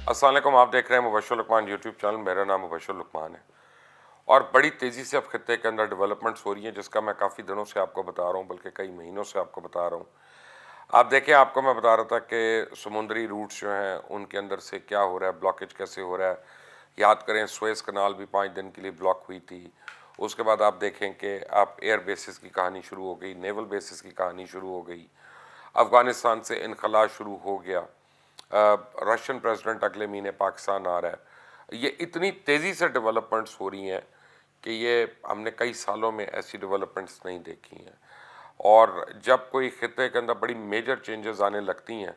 अस्सलाम वालेकुम, आप देख रहे हैं मुबश्शिर लुकमान यूट्यूब चैनल। मेरा नाम मुबश्शिर लुकमान है और बड़ी तेज़ी से अब खत्ते के अंदर डेवलपमेंट्स हो रही हैं, जिसका मैं काफ़ी दिनों से आपको बता रहा हूँ, बल्कि कई महीनों से आपको बता रहा हूँ। आप देखिए, आपको मैं बता रहा था कि समुद्री रूट्स जो हैं उनके अंदर से क्या हो रहा है, ब्लॉकेज कैसे हो रहा है। याद करें, सुएज़ कनाल भी 5 दिन के लिए ब्लॉक हुई थी। उसके बाद आप देखें कि आप एयर बेसिस की कहानी शुरू हो गई, नेवल बेसिस की कहानी शुरू हो गई, अफ़गानिस्तान से इनखला शुरू हो गया, रशियन प्रेसिडेंट अगले महीने पाकिस्तान आ रहा है। ये इतनी तेज़ी से डेवलपमेंट्स हो रही हैं कि ये हमने कई सालों में ऐसी डेवलपमेंट्स नहीं देखी हैं। और जब कोई खित्ते के अंदर बड़ी मेजर चेंजेस आने लगती हैं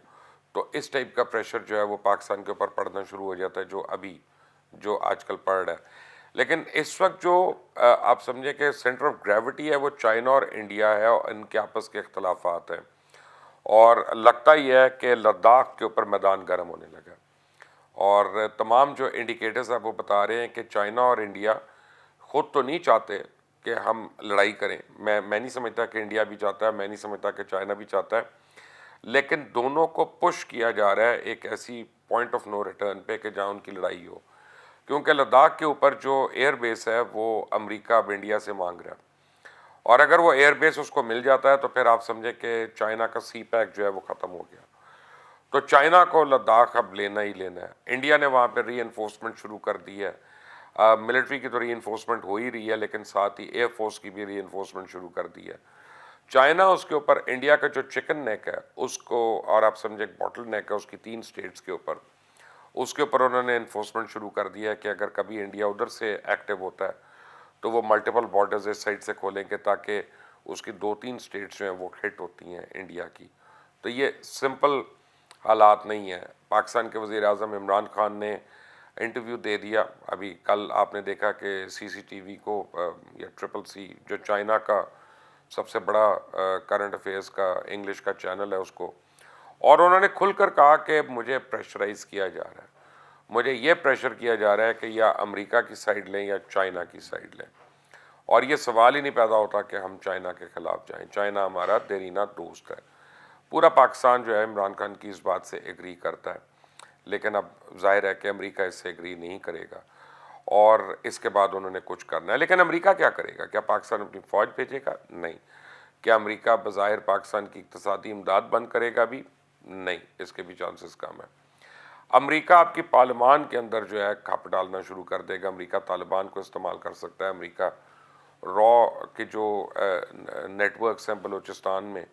तो इस टाइप का प्रेशर जो है वो पाकिस्तान के ऊपर पड़ना शुरू हो जाता है, जो आजकल पड़ रहा है। लेकिन इस वक्त जो आप समझे कि सेंटर ऑफ ग्रेविटी है वो चाइना और इंडिया है, और इनके आपस के इख्तलाफात हैं। और लगता ही है कि लद्दाख के ऊपर मैदान गर्म होने लगा, और तमाम जो इंडिकेटर्स हैं वो बता रहे हैं कि चाइना और इंडिया खुद तो नहीं चाहते कि हम लड़ाई करें। मैं नहीं समझता कि इंडिया भी चाहता है, मैं नहीं समझता कि चाइना भी चाहता है, लेकिन दोनों को पुश किया जा रहा है एक ऐसी पॉइंट ऑफ नो रिटर्न पे कि जहाँ उनकी लड़ाई हो। क्योंकि लद्दाख के ऊपर जो एयर बेस है वो अमेरिका अब इंडिया से मांग रहा है, और अगर वो एयर बेस उसको मिल जाता है तो फिर आप समझे कि चाइना का सी पैक जो है वो ख़त्म हो गया। तो चाइना को लद्दाख अब लेना ही लेना है। इंडिया ने वहाँ पे री एनफोर्समेंट शुरू कर दी है। मिलिट्री की तो री एनफोर्समेंट हो ही रही है, लेकिन साथ ही एयर फोर्स की भी री एनफोर्समेंट शुरू कर दी है। चाइना उसके ऊपर इंडिया का जो चिकन नेक है उसको, और आप समझे बॉटल नेक है उसकी 3 स्टेट्स के ऊपर, उसके ऊपर उन्होंने इन्फोर्समेंट शुरू कर दिया है कि अगर कभी इंडिया उधर से एक्टिव होता है तो वो मल्टीपल बॉर्डर्स इस साइड से खोलेंगे ताकि उसकी 2-3 स्टेट्स जो हैं वो हिट होती हैं इंडिया की। तो ये सिंपल हालात नहीं है। पाकिस्तान के वज़ीर आज़म इमरान खान ने इंटरव्यू दे दिया। अभी कल आपने देखा कि CCTV को या CCC जो चाइना का सबसे बड़ा करंट अफेयर्स का इंग्लिश का चैनल है उसको, और उन्होंने खुलकर कहा कि मुझे प्रेशराइज़ किया जा रहा है, मुझे ये प्रेशर किया जा रहा है कि या अमेरिका की साइड लें या चाइना की साइड लें। और ये सवाल ही नहीं पैदा होता कि हम चाइना के ख़िलाफ़ जाएं। चाइना हमारा देरीना दोस्त है। पूरा पाकिस्तान जो है इमरान खान की इस बात से एग्री करता है, लेकिन अब जाहिर है कि अमेरिका इससे एग्री नहीं करेगा, और इसके बाद उन्होंने कुछ करना है। लेकिन अमेरिका क्या करेगा? क्या पाकिस्तान अपनी फ़ौज भेजेगा? नहीं। क्या अमेरिका बज़ाहिर पाकिस्तान की इक़्तिसादी इमदाद बंद करेगा भी? नहीं, इसके भी चांसेस कम है। अमेरिका आपकी पार्लियामान के अंदर जो है खप डालना शुरू कर देगा। अमेरिका तालिबान को इस्तेमाल कर सकता है। अमेरिका रॉ के जो नेटवर्क्स हैं बलूचिस्तान में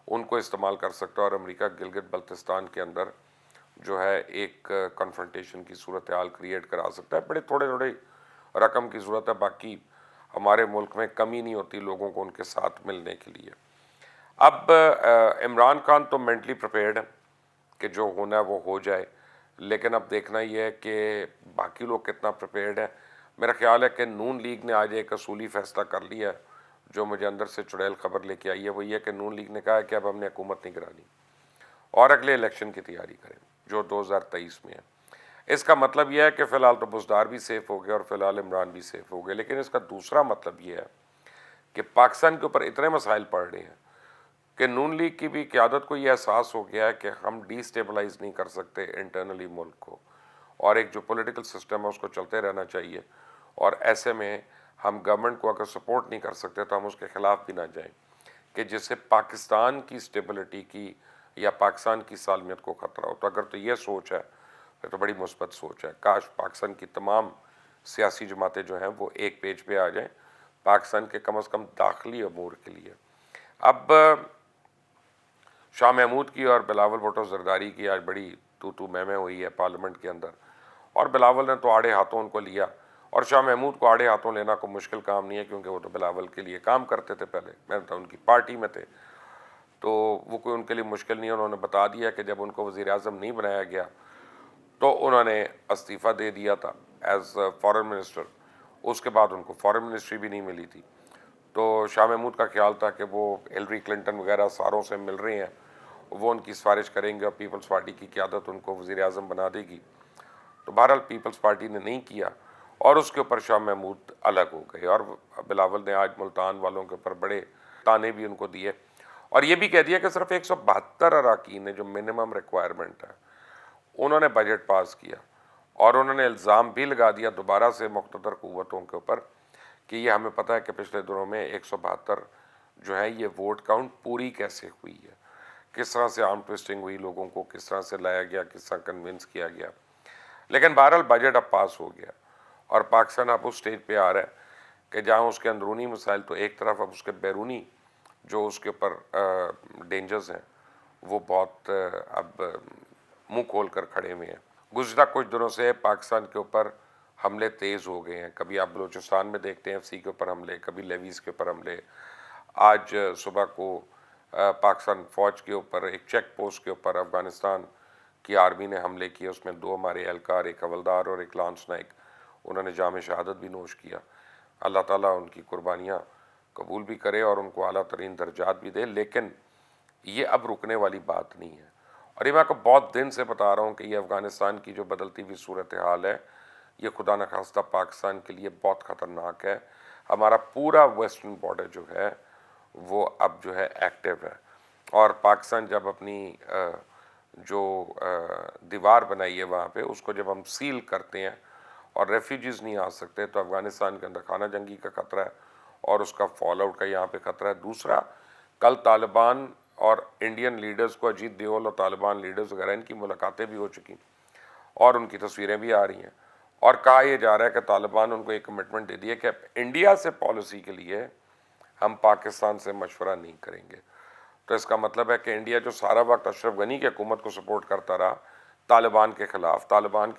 उनको इस्तेमाल कर सकता है, और अमेरिका गिलगित बल्तिस्तान के अंदर जो है एक कन्फ्रंटेशन की सूरत हाल क्रिएट करा सकता है। बड़े थोड़े थोड़े रकम की ज़रूरत है, बाकी हमारे मुल्क में कमी नहीं होती लोगों को उनके साथ मिलने के लिए। अब इमरान खान तो मेंटली प्रिपेयर्ड है कि जो होना है वो हो जाए, लेकिन अब देखना ये है कि बाकी लोग कितना प्रिपेयर्ड है। मेरा ख्याल है कि नून लीग ने आज एक असूली फ़ैसला कर लिया है, जो मुझे अंदर से चुड़ैल खबर लेके आई है। वो ये कि नून लीग ने कहा है कि अब हमने हुकूमत नहीं करानी और अगले इलेक्शन की तैयारी करें जो 2023 में है। इसका मतलब यह है कि फ़िलहाल तो बुज़दार भी सेफ़ हो गया और फ़िलहाल इमरान भी सेफ़ हो गए, लेकिन इसका दूसरा मतलब ये है कि पाकिस्तान के ऊपर इतने मसाइल पड़ रहे हैं कि नून लीग की भी क़यादत को ये एहसास हो गया है कि हम डिस्टेबलाइज़ नहीं कर सकते इंटरनली मुल्क को, और एक जो पॉलिटिकल सिस्टम है उसको चलते रहना चाहिए। और ऐसे में हम गवर्नमेंट को अगर सपोर्ट नहीं कर सकते तो हम उसके ख़िलाफ़ भी ना जाएं कि जिससे पाकिस्तान की स्टेबिलिटी की या पाकिस्तान की सालमियत को ख़तरा हो। तो अगर तो ये सोच है फिर तो बड़ी मुस्बत सोच है। काश पाकिस्तान की तमाम सियासी जमातें जो हैं वो एक पेज पे आ जाएं पाकिस्तान के कम से कम दाखिली अमूर के लिए। अब शाह महमूद की और बिलावल भुट्टो जरदारी की आज बड़ी तू मैं हुई है पार्लियामेंट के अंदर, और बिलावल ने तो आड़े हाथों उनको लिया, और शाह महमूद को आड़े हाथों लेना कोई मुश्किल काम नहीं है क्योंकि वो तो बिलावल के लिए काम करते थे पहले, मैं तो उनकी पार्टी में थे, तो वो कोई उनके लिए मुश्किल नहीं है। उन्होंने बता दिया कि जब उनको वज़ीर आज़म नहीं बनाया गया तो उन्होंने इस्तीफ़ा दे दिया था एज़ फॉरेन मिनिस्टर। उसके बाद उनको फॉरेन मिनिस्ट्री भी नहीं मिली थी। तो शाह महमूद का ख्याल था कि वो हिलरी क्लिंटन वगैरह सारों से मिल रहे हैं, वो उनकी सिफारिश करेंगे और पीपल्स पार्टी की क़यादत उनको वज़ीर आज़म बना देगी। तो बहरहाल पीपल्स पार्टी ने नहीं किया और उसके ऊपर शाह महमूद अलग हो गए, और बिलावल ने आज मुल्तान वालों के ऊपर बड़े ताने भी उनको दिए, और ये भी कह दिया कि सिर्फ 172 अरकान है जो मिनिमम रिक्वायरमेंट है, उन्होंने बजट पास किया। اور انہوں نے الزام بھی لگا دیا دوبارہ سے مقتدر قوتوں کے اوپر کہ یہ ہمیں پتہ ہے کہ پچھلے دنوں میں 172 جو ہے یہ ووٹ کاؤنٹ پوری کیسے ہوئی ہے، کس طرح سے آرم ٹویسٹنگ ہوئی، لوگوں کو کس طرح سے لایا گیا، کس طرح کنونس کیا گیا. لیکن بہرحال بجٹ اب پاس ہو گیا اور پاکستان اب اس سٹیج پہ آ رہا ہے کہ جہاں اس کے اندرونی مسائل تو ایک طرف، اب اس کے بیرونی جو اس کے اوپر ڈینجرز ہیں وہ بہت اب منہ کھول کر کھڑے ہوئے ہیں. گزشتہ کچھ دنوں سے پاکستان کے اوپر حملے تیز ہو گئے ہیں. کبھی آپ بلوچستان میں دیکھتے ہیں FC کے اوپر حملے، کبھی لیویز کے اوپر حملے. آج صبح کو پاکستان فوج کے اوپر ایک چیک پوسٹ کے اوپر افغانستان کی آرمی نے حملے کیے، اس میں 2 ہمارے اہلکار، ایک حولدار اور ایک لانس نائک، انہوں نے جام شہادت بھی نوش کیا. اللہ تعالیٰ ان کی قربانیاں قبول بھی کرے اور ان کو اعلیٰ ترین درجات بھی دے. لیکن یہ اب رکنے والی بات نہیں ہے، اور یہ میں آپ کو بہت دن سے بتا رہا ہوں کہ یہ افغانستان کی جو بدلتی ہوئی صورتحال ہے یہ خدا نخواستہ پاکستان کے لیے بہت خطرناک ہے. ہمارا پورا ویسٹرن بارڈر جو ہے وہ اب جو ہے ایکٹیو ہے، اور پاکستان جب اپنی جو دیوار بنائی ہے وہاں پہ اس کو جب ہم سیل کرتے ہیں اور ریفیوجیز نہیں آ سکتے تو افغانستان کے اندر خانہ جنگی کا خطرہ ہے اور اس کا فال آؤٹ کا یہاں پہ خطرہ ہے. دوسرا، کل طالبان اور انڈین لیڈرز کو، اجیت دیول اور طالبان لیڈرز وغیرہ، ان کی ملاقاتیں بھی ہو چکی اور ان کی تصویریں بھی آ رہی ہیں، اور کہا یہ جا رہا ہے کہ طالبان ان کو ایک کمٹمنٹ دے دی ہے کہ انڈیا سے پالیسی کے لیے ہم پاکستان سے مشورہ نہیں کریں گے. تو اس کا مطلب ہے کہ انڈیا جو سارا وقت اشرف غنی کی حکومت کو سپورٹ کرتا رہا طالبان کے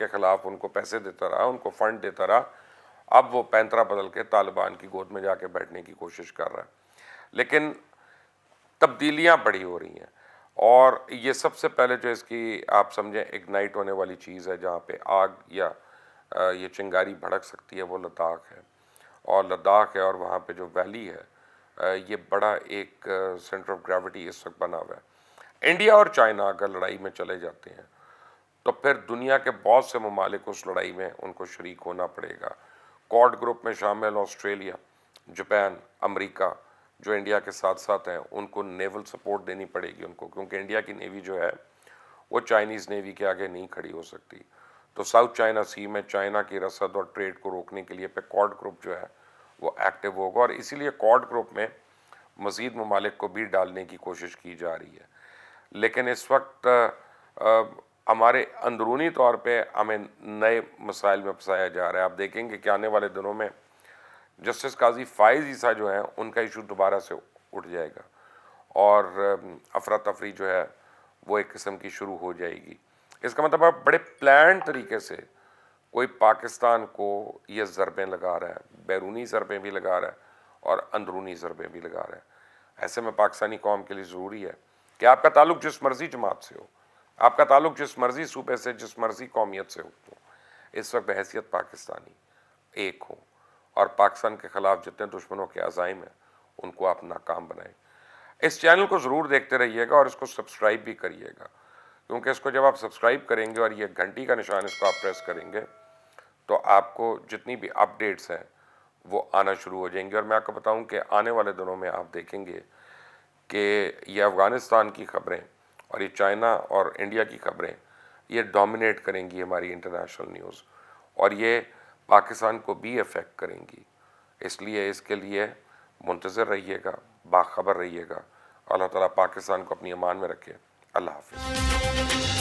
خلاف ان کو پیسے دیتا رہا، ان کو فنڈ دیتا رہا، اب وہ پینترا بدل کے طالبان کی گود میں جا کے بیٹھنے کی کوشش کر رہا ہے. لیکن تبدیلیاں بڑی ہو رہی ہیں، اور یہ سب سے پہلے جو اس کی آپ سمجھیں اگنائٹ ہونے والی چیز ہے، جہاں پہ آگ یا یہ چنگاری بھڑک سکتی ہے، وہ لداخ ہے. اور لداخ ہے اور وہاں پہ جو ویلی ہے یہ بڑا ایک سینٹر آف گریوٹی اس وقت بنا ہوا ہے. انڈیا اور چائنا اگر لڑائی میں چلے جاتے ہیں تو پھر دنیا کے بہت سے ممالک اس لڑائی میں ان کو شریک ہونا پڑے گا. کوڈ گروپ میں شامل آسٹریلیا، جاپان، امریکہ جو انڈیا کے ساتھ ساتھ ہیں، ان کو نیول سپورٹ دینی پڑے گی ان کو، کیونکہ انڈیا کی نیوی جو ہے وہ چائنیز نیوی کے آگے نہیں کھڑی ہو سکتی. تو ساؤتھ چائنا سی میں چائنا کی رسد اور ٹریڈ کو روکنے کے لیے پہ کوڈ گروپ جو ہے وہ ایکٹیو ہوگا، اور اسی لیے کوڈ گروپ میں مزید ممالک کو بھی ڈالنے کی کوشش کی جا رہی ہے. لیکن اس وقت ہمارے اندرونی طور پہ ہمیں نئے مسائل میں پھنسایا جا رہا ہے. آپ دیکھیں گے کہ آنے والے دنوں میں جسٹس قاضی فائز عیسیٰ جو ہیں ان کا ایشو دوبارہ سے اٹھ جائے گا، اور افراتفری جو ہے وہ ایک قسم کی شروع ہو جائے گی. اس کا مطلب بڑے پلان طریقے سے کوئی پاکستان کو یہ ضربیں لگا رہا ہے، بیرونی ضربیں بھی لگا رہا ہے اور اندرونی ضربیں بھی لگا رہا ہے. ایسے میں پاکستانی قوم کے لیے ضروری ہے کہ آپ کا تعلق جس مرضی جماعت سے ہو، آپ کا تعلق جس مرضی صوبے سے، جس مرضی قومیت سے ہو، اس وقت بحیثیت پاکستانی ایک ہو، اور پاکستان کے خلاف جتنے دشمنوں کے عزائم ہیں ان کو آپ ناکام بنائیں. اس چینل کو ضرور دیکھتے رہیے گا اور اس کو سبسکرائب بھی کریے گا، کیونکہ اس کو جب آپ سبسکرائب کریں گے اور یہ گھنٹی کا نشان اس کو آپ پریس کریں گے تو آپ کو جتنی بھی اپڈیٹس ہیں وہ آنا شروع ہو جائیں گے. اور میں آپ کو بتاؤں کہ آنے والے دنوں میں آپ دیکھیں گے کہ یہ افغانستان کی خبریں اور یہ چائنا اور انڈیا کی خبریں یہ ڈومینیٹ کریں گی ہماری انٹرنیشنل نیوز، اور یہ پاکستان کو بھی افیکٹ کریں گی. اس لیے اس کے لیے منتظر رہیے گا، باخبر رہیے گا. اللہ تعالیٰ پاکستان کو اپنی امان میں رکھے. اللہ حافظ.